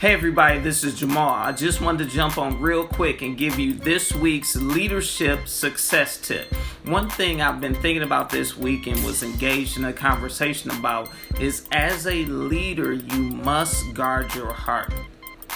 Hey everybody, this is Jamal. I just wanted to jump on real quick and give you this week's leadership success tip. One thing I've been thinking about this week and was engaged in a conversation about is, as a leader, you must guard your heart.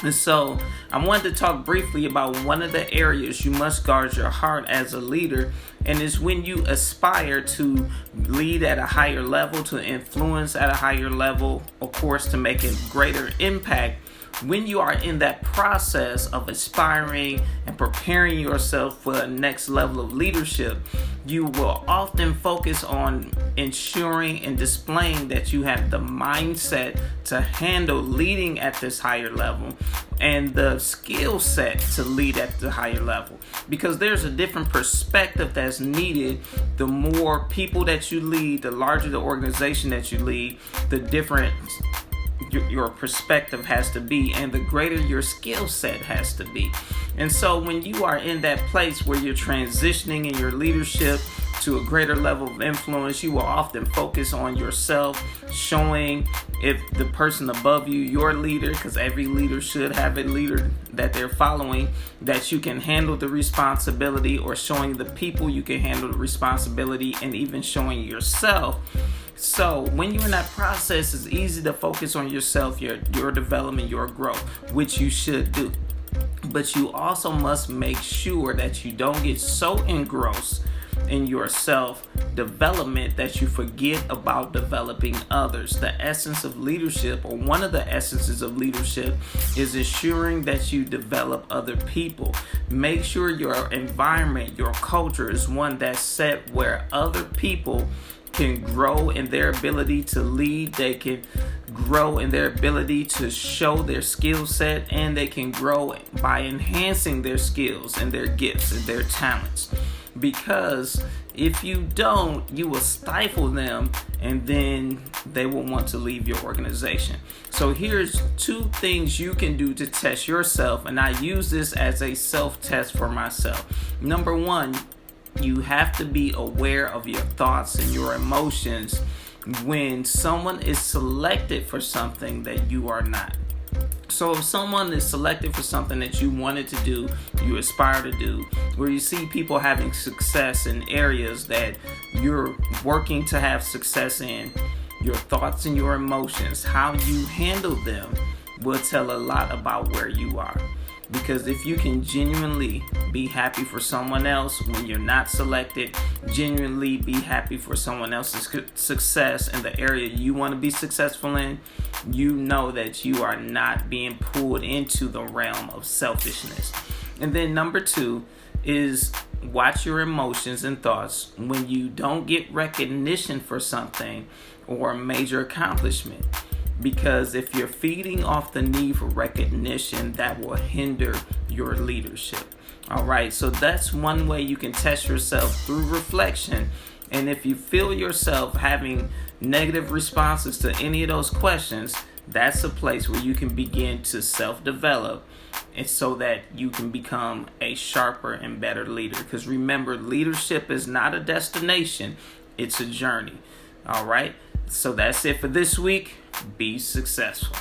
And so I wanted to talk briefly about one of the areas you must guard your heart as a leader, and it's when you aspire to lead at a higher level, to influence at a higher level, of course, to make a greater impact. When you are in that process of aspiring and preparing yourself for the next level of leadership, you will often focus on ensuring and displaying that you have the mindset to handle leading at this higher level and the skill set to lead at the higher level, because there's a different perspective that's needed. The more people that you lead, the larger the organization that you lead, the different your perspective has to be, and the greater your skill set has to be. And so when you are in that place where you're transitioning in your leadership to a greater level of influence, you will often focus on yourself, showing if the person above you, your leader, because every leader should have a leader that they're following, that you can handle the responsibility, or showing the people you can handle the responsibility, and even showing yourself. So when you're in that process, it's easy to focus on yourself, your development, your growth, which you should do. But you also must make sure that you don't get so engrossed in your self-development that you forget about developing others. The essence of leadership, or one of the essences of leadership, is ensuring that you develop other people. Make sure your environment, your culture is one that's set where other people can grow in their ability to lead, they can grow in their ability to show their skill set, and they can grow by enhancing their skills and their gifts and their talents. Because if you don't, you will stifle them, and then they will want to leave your organization. So here's 2 things you can do to test yourself, and I use this as a self-test for myself. Number 1, you have to be aware of your thoughts and your emotions when someone is selected for something that you are not. So if someone is selected for something that you wanted to do, you aspire to do, where you see people having success in areas that you're working to have success in, your thoughts and your emotions, how you handle them, will tell a lot about where you are. Because if you can genuinely be happy for someone else when you're not selected, genuinely be happy for someone else's success in the area you want to be successful in, you know that you are not being pulled into the realm of selfishness. And then number 2 is watch your emotions and thoughts when you don't get recognition for something or a major accomplishment. Because if you're feeding off the need for recognition, that will hinder your leadership. All right, so that's one way you can test yourself, through reflection. And if you feel yourself having negative responses to any of those questions, that's a place where you can begin to self-develop, and so that you can become a sharper and better leader. Because remember, leadership is not a destination, it's a journey. All right, so that's it for this week. Be successful.